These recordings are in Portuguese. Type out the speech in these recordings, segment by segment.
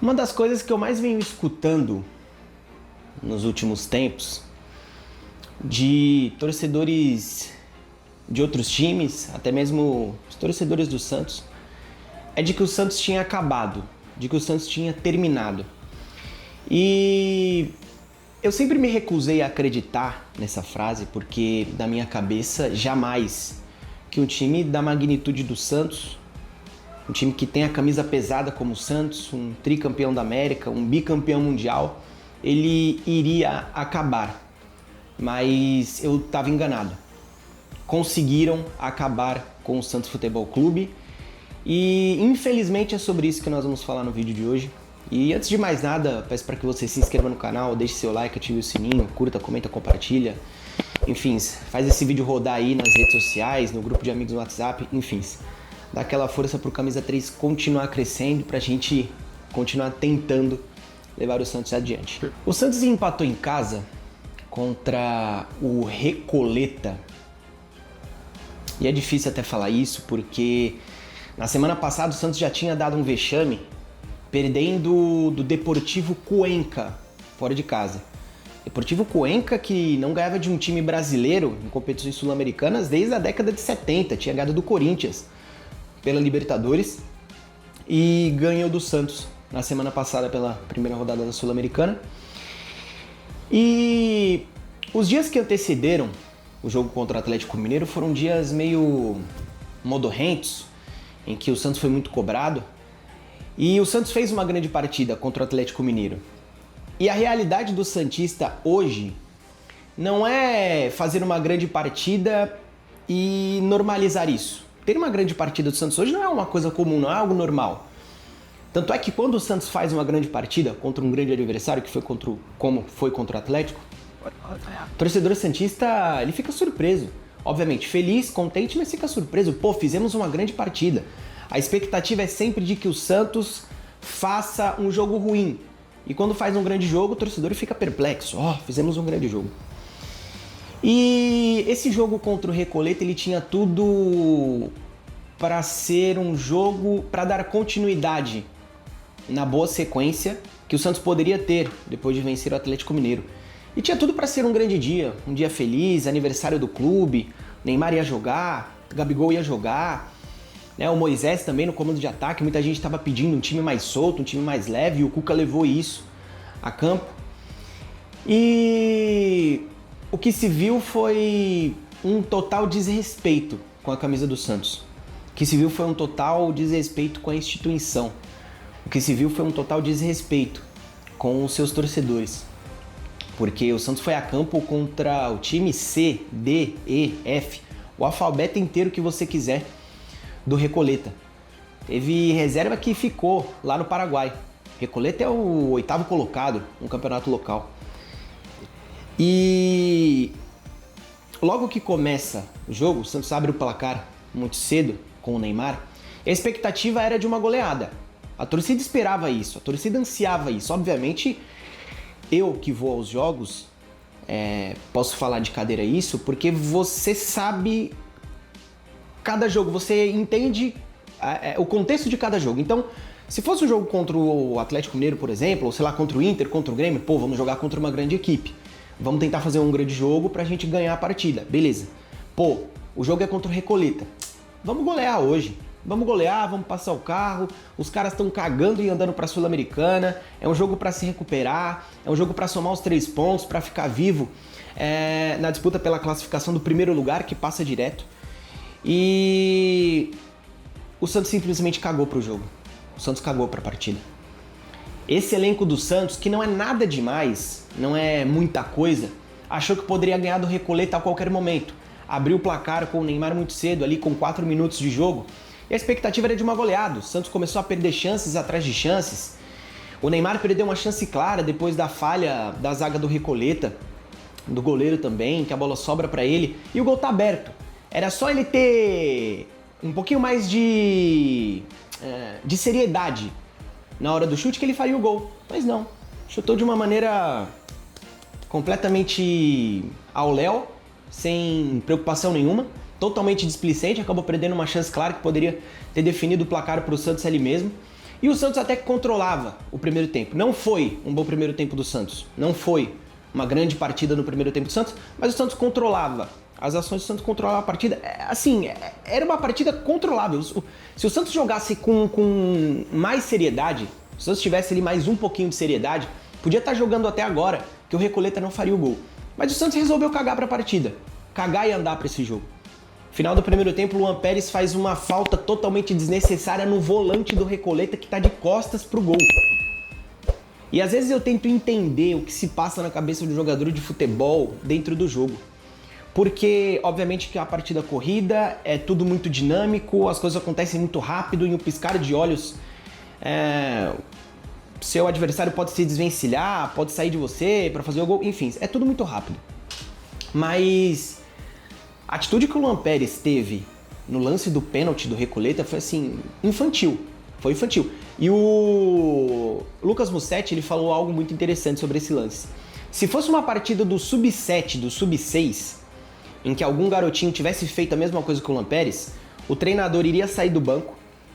Uma das coisas que eu mais venho escutando nos últimos tempos de torcedores de outros times, até mesmo os torcedores do Santos, é de que o Santos tinha acabado, de que o Santos tinha terminado. E eu sempre me recusei a acreditar nessa frase, porque na minha cabeça jamais que um time da magnitude do Santos, um time que tem a camisa pesada como o Santos, um tricampeão da América, um bicampeão mundial, ele iria acabar. Mas eu estava enganado. Conseguiram acabar com o Santos Futebol Clube e infelizmente é sobre isso que nós vamos falar no vídeo de hoje. E antes de mais nada, peço para que você se inscreva no canal, deixe seu like, ative o sininho, curta, comenta, compartilha. Enfim, faz esse vídeo rodar aí nas redes sociais, no grupo de amigos no WhatsApp, enfim. Dá aquela força pro Camisa 3 continuar crescendo, pra gente continuar tentando levar o Santos adiante. O Santos empatou em casa contra o Recoleta. E é difícil até falar isso, porque na semana passada o Santos já tinha dado um vexame, perdendo do Deportivo Cuenca, fora de casa. Deportivo Cuenca que não ganhava de um time brasileiro em competições sul-americanas desde a década de 70, tinha ganhado do Corinthians pela Libertadores e ganhou do Santos na semana passada pela primeira rodada da Sul-Americana. E os dias que antecederam o jogo contra o Atlético Mineiro foram dias meio modorrentos, em que o Santos foi muito cobrado e o Santos fez uma grande partida contra o Atlético Mineiro. E a realidade do santista hoje não é fazer uma grande partida e normalizar isso. Ter uma grande partida do Santos hoje não é uma coisa comum, não é algo normal. Tanto é que quando o Santos faz uma grande partida contra um grande adversário, que foi como foi contra o Atlético, o torcedor santista ele fica surpreso. Obviamente, feliz, contente, mas fica surpreso. Pô, fizemos uma grande partida. A expectativa é sempre de que o Santos faça um jogo ruim. E quando faz um grande jogo, o torcedor fica perplexo. Fizemos um grande jogo. E esse jogo contra o Recoleta, ele tinha tudo para ser um jogo para dar continuidade na boa sequência que o Santos poderia ter depois de vencer o Atlético Mineiro. E tinha tudo para ser um grande dia, um dia feliz, aniversário do clube, Neymar ia jogar, Gabigol ia jogar, né? O Moisés também no comando de ataque, muita gente estava pedindo um time mais solto, um time mais leve, e o Cuca levou isso a campo. E o que se viu foi um total desrespeito com a camisa do Santos. O que se viu foi um total desrespeito com a instituição. O que se viu foi um total desrespeito com os seus torcedores. Porque o Santos foi a campo contra o time C, D, E, F, o alfabeto inteiro que você quiser do Recoleta. Teve reserva que ficou lá no Paraguai. Recoleta é o 8º colocado no campeonato local. E logo que começa o jogo, o Santos abre o placar muito cedo com o Neymar. E a expectativa era de uma goleada. A torcida esperava isso, a torcida ansiava isso. Obviamente, eu que vou aos jogos, posso falar de cadeira isso, porque você sabe cada jogo, você entende o contexto de cada jogo. Então, se fosse um jogo contra o Atlético Mineiro, por exemplo, ou sei lá, contra o Inter, contra o Grêmio, vamos jogar contra uma grande equipe. Vamos tentar fazer um grande jogo pra gente ganhar a partida, beleza. O jogo é contra o Recoleta. Vamos golear hoje. Vamos golear, vamos passar o carro, os caras estão cagando e andando para a Sul-Americana, é um jogo para se recuperar, é um jogo para somar os 3 pontos, para ficar vivo na disputa pela classificação do primeiro lugar, que passa direto. E o Santos simplesmente cagou para o jogo, o Santos cagou para a partida. Esse elenco do Santos, que não é nada demais, não é muita coisa, achou que poderia ganhar do Recoleta a qualquer momento. Abriu o placar com o Neymar muito cedo, ali com 4 minutos de jogo. E a expectativa era de uma goleada. O Santos começou a perder chances atrás de chances. O Neymar perdeu uma chance clara depois da falha da zaga do Recoleta, do goleiro também, que a bola sobra para ele. E o gol tá aberto. Era só ele ter um pouquinho mais de seriedade na hora do chute que ele faria o gol. Mas não. Chutou de uma maneira completamente ao léu, sem preocupação nenhuma. Totalmente displicente, acabou perdendo uma chance clara que poderia ter definido o placar para o Santos ali mesmo. E o Santos até que controlava o primeiro tempo. Não foi um bom primeiro tempo do Santos. Não foi uma grande partida no primeiro tempo do Santos, mas o Santos controlava. As ações do Santos controlavam a partida. Assim, era uma partida controlável. Se o Santos jogasse com mais seriedade, se o Santos tivesse ali mais um pouquinho de seriedade, podia estar jogando até agora, que o Recoleta não faria o gol. Mas o Santos resolveu cagar para a partida. Cagar e andar para esse jogo. Final do primeiro tempo, o Luan Pérez faz uma falta totalmente desnecessária no volante do Recoleta que está de costas pro gol. E às vezes eu tento entender o que se passa na cabeça do jogador de futebol dentro do jogo. Porque, obviamente, que a partida corrida é tudo muito dinâmico, as coisas acontecem muito rápido, em um piscar de olhos, seu adversário pode se desvencilhar, pode sair de você para fazer o gol, enfim, é tudo muito rápido. Mas a atitude que o Luan Pérez teve no lance do pênalti do Recoleta foi assim, infantil. Foi infantil. E o Lucas Mussetti, ele falou algo muito interessante sobre esse lance. Se fosse uma partida do Sub-7, do Sub-6, em que algum garotinho tivesse feito a mesma coisa que o Luan Pérez, o treinador iria sair do banco,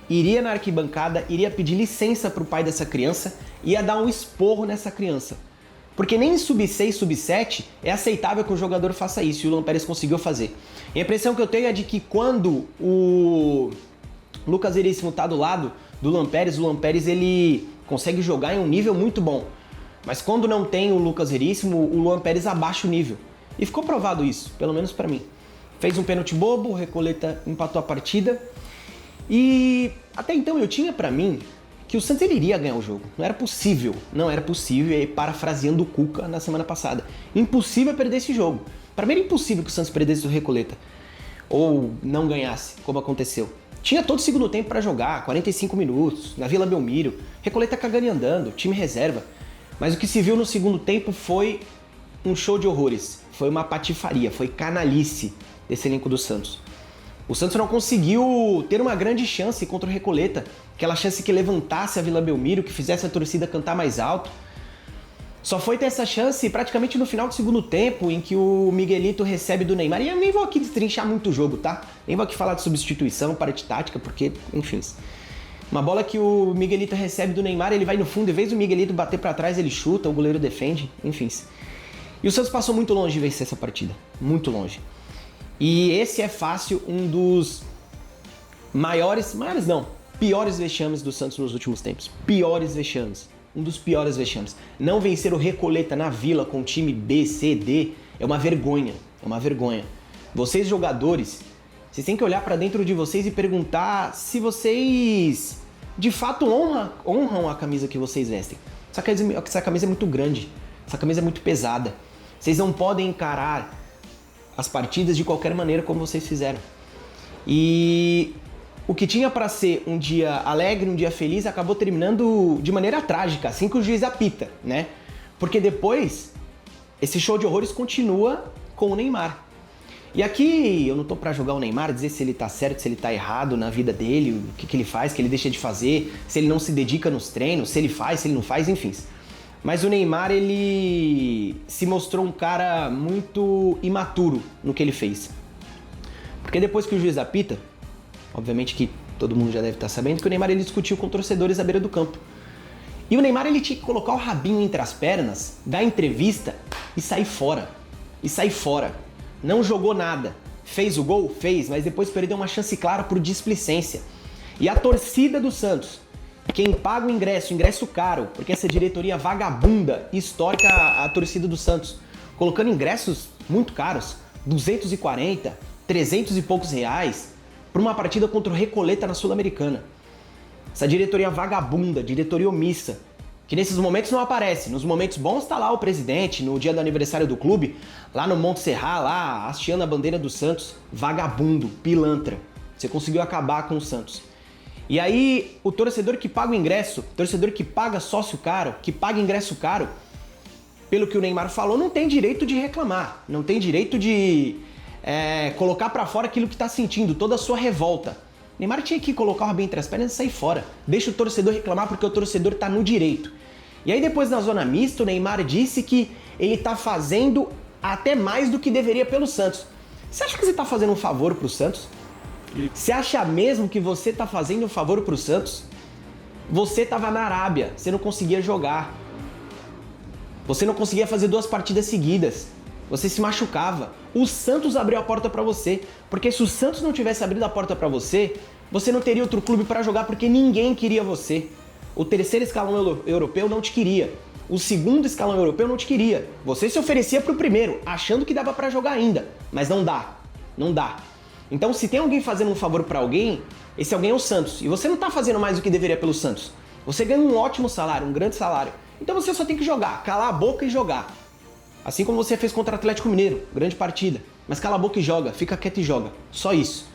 iria na arquibancada, iria pedir licença para o pai dessa criança, ia dar um esporro nessa criança. Porque nem em Sub-6, Sub-7 é aceitável que o jogador faça isso, e o Luan Pérez conseguiu fazer. E a impressão que eu tenho é de que quando o Lucas Veríssimo está do lado do Luan Pérez ele consegue jogar em um nível muito bom. Mas quando não tem o Lucas Veríssimo, o Luan Pérez abaixa o nível. E ficou provado isso, pelo menos para mim. Fez um pênalti bobo, o Recoleta empatou a partida. E até então eu tinha para mim que o Santos ele iria ganhar o jogo. Não era possível, e parafraseando o Cuca na semana passada. Impossível perder esse jogo. Para mim era impossível que o Santos perdesse o Recoleta. Ou não ganhasse, como aconteceu. Tinha todo o segundo tempo para jogar, 45 minutos, na Vila Belmiro. Recoleta cagando e andando, time reserva. Mas o que se viu no segundo tempo foi um show de horrores. Foi uma patifaria, foi canalice desse elenco do Santos. O Santos não conseguiu ter uma grande chance contra o Recoleta. Aquela chance que levantasse a Vila Belmiro, que fizesse a torcida cantar mais alto. Só foi ter essa chance praticamente no final do segundo tempo, em que o Miguelito recebe do Neymar. E eu nem vou aqui destrinchar muito o jogo, tá? Nem vou aqui falar de substituição, parte tática, porque, enfim. Uma bola que o Miguelito recebe do Neymar, ele vai no fundo, em vez do Miguelito bater pra trás, ele chuta, o goleiro defende, enfim. E o Santos passou muito longe de vencer essa partida. Muito longe. E esse é fácil um dos piores vexames do Santos nos últimos tempos. Piores vexames. Um dos piores vexames. Não vencer o Recoleta na Vila com o time B, C, D é uma vergonha. É uma vergonha. Vocês jogadores, vocês têm que olhar pra dentro de vocês e perguntar se vocês de fato honram a camisa que vocês vestem. Essa camisa é muito grande. Essa camisa é muito pesada. Vocês não podem encarar as partidas de qualquer maneira como vocês fizeram. E o que tinha para ser um dia alegre, um dia feliz, acabou terminando de maneira trágica, assim que o juiz apita, né? Porque depois, esse show de horrores continua com o Neymar. E aqui eu não tô para julgar o Neymar, dizer se ele tá certo, se ele tá errado na vida dele, o que ele faz, o que ele deixa de fazer, se ele não se dedica nos treinos, se ele faz, se ele não faz, enfim. Mas o Neymar, ele se mostrou um cara muito imaturo no que ele fez. Porque depois que o juiz apita, obviamente que todo mundo já deve estar sabendo, que o Neymar ele discutiu com torcedores à beira do campo. E o Neymar ele tinha que colocar o rabinho entre as pernas, dar entrevista e sair fora. Não jogou nada. Fez o gol? Fez, mas depois perdeu uma chance clara por displicência. E a torcida do Santos, quem paga o ingresso caro, porque essa diretoria vagabunda histórica a torcida do Santos, colocando ingressos muito caros, 240, 300 e poucos reais, para uma partida contra o Recoleta na Sul-Americana. Essa diretoria vagabunda, diretoria omissa, que nesses momentos não aparece. Nos momentos bons está lá o presidente, no dia do aniversário do clube, lá no Monte Serra, lá hasteando a bandeira do Santos. Vagabundo, pilantra. Você conseguiu acabar com o Santos. E aí, o torcedor que paga o ingresso, torcedor que paga sócio caro, que paga ingresso caro, pelo que o Neymar falou, não tem direito de reclamar, não tem direito de colocar pra fora aquilo que tá sentindo, toda a sua revolta. O Neymar tinha que colocar o rabinho entre as pernas e sair fora. Deixa o torcedor reclamar porque o torcedor tá no direito. E aí depois na zona mista, o Neymar disse que ele tá fazendo até mais do que deveria pelo Santos. Você acha que você tá fazendo um favor pro Santos? Você acha mesmo que você tá fazendo um favor pro Santos? Você tava na Arábia, você não conseguia jogar. Você não conseguia fazer 2 partidas seguidas. Você se machucava. O Santos abriu a porta pra você, porque se o Santos não tivesse abrido a porta pra você, você não teria outro clube pra jogar, porque ninguém queria você. O 3º escalão europeu não te queria. O 2º escalão europeu não te queria. Você se oferecia pro 1º, achando que dava pra jogar ainda, mas não dá. Não dá. Então, se tem alguém fazendo um favor pra alguém, esse alguém é o Santos. E você não tá fazendo mais do que deveria pelo Santos. Você ganha um ótimo salário, um grande salário. Então você só tem que jogar, calar a boca e jogar. Assim como você fez contra o Atlético Mineiro, grande partida. Mas cala a boca e joga, fica quieto e joga. Só isso.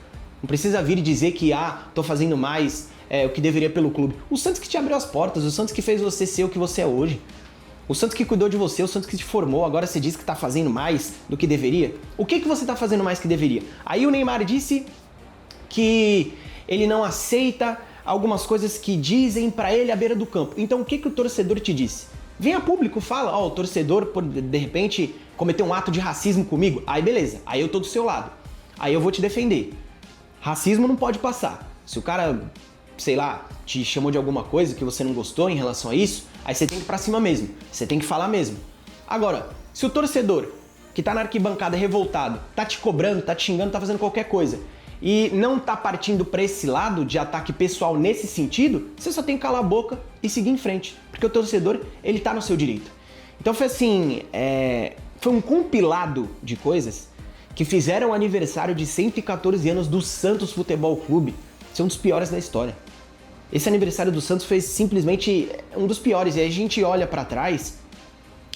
Não precisa vir e dizer que, tô fazendo mais o que deveria pelo clube. O Santos que te abriu as portas, o Santos que fez você ser o que você é hoje. O Santos que cuidou de você, o Santos que te formou, agora você diz que tá fazendo mais do que deveria. O que você tá fazendo mais que deveria? Aí o Neymar disse que ele não aceita algumas coisas que dizem pra ele à beira do campo. Então o que o torcedor te disse? Vem a público, fala, o torcedor de repente cometeu um ato de racismo comigo. Aí beleza, aí eu tô do seu lado. Aí eu vou te defender. Racismo não pode passar. Se o cara, sei lá, te chamou de alguma coisa que você não gostou em relação a isso, aí você tem que ir pra cima mesmo. Você tem que falar mesmo. Agora, se o torcedor que tá na arquibancada revoltado, tá te cobrando, tá te xingando, tá fazendo qualquer coisa, e não tá partindo pra esse lado de ataque pessoal nesse sentido, você só tem que calar a boca e seguir em frente. Porque o torcedor, ele tá no seu direito. Então foi assim, foi um compilado de coisas que fizeram o aniversário de 114 anos do Santos Futebol Clube ser um dos piores da história. Esse aniversário do Santos foi simplesmente um dos piores. E aí a gente olha pra trás,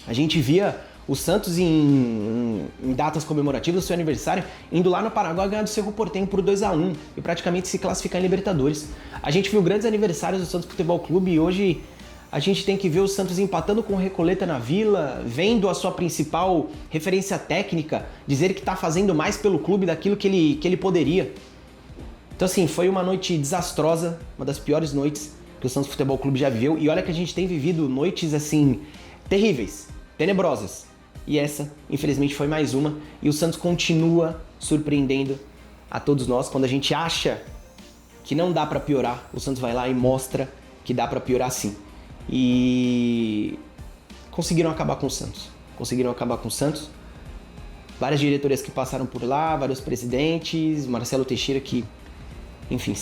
a gente via o Santos em datas comemorativas do seu aniversário, indo lá no Paraguai ganhar do Cerro Porteño por 2-1 e praticamente se classificar em Libertadores. A gente viu grandes aniversários do Santos Futebol Clube e hoje a gente tem que ver o Santos empatando com o Recoleta na Vila, vendo a sua principal referência técnica dizer que está fazendo mais pelo clube daquilo que ele poderia. Então assim, foi uma noite desastrosa, uma das piores noites que o Santos Futebol Clube já viveu. E olha que a gente tem vivido noites assim, terríveis, tenebrosas. E essa, infelizmente, foi mais uma. E o Santos continua surpreendendo a todos nós. Quando a gente acha que não dá pra piorar, o Santos vai lá e mostra que dá pra piorar sim. E conseguiram acabar com o Santos. Conseguiram acabar com o Santos. Várias diretorias que passaram por lá, vários presidentes, Marcelo Teixeira que, enfim,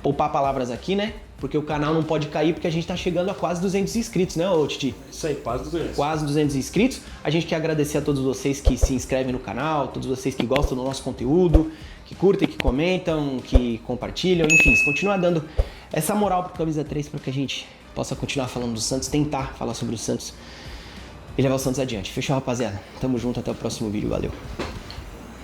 poupar palavras aqui, né? Porque o canal não pode cair porque a gente tá chegando a quase 200 inscritos, né, ô Titi? Isso aí, quase 200. Quase 200 inscritos. A gente quer agradecer a todos vocês que se inscrevem no canal, todos vocês que gostam do nosso conteúdo, que curtem, que comentam, que compartilham, enfim, continua dando essa moral pro Camisa 3 para que a gente possa continuar falando do Santos, tentar falar sobre o Santos e levar o Santos adiante. Fechou, rapaziada? Tamo junto, até o próximo vídeo, valeu.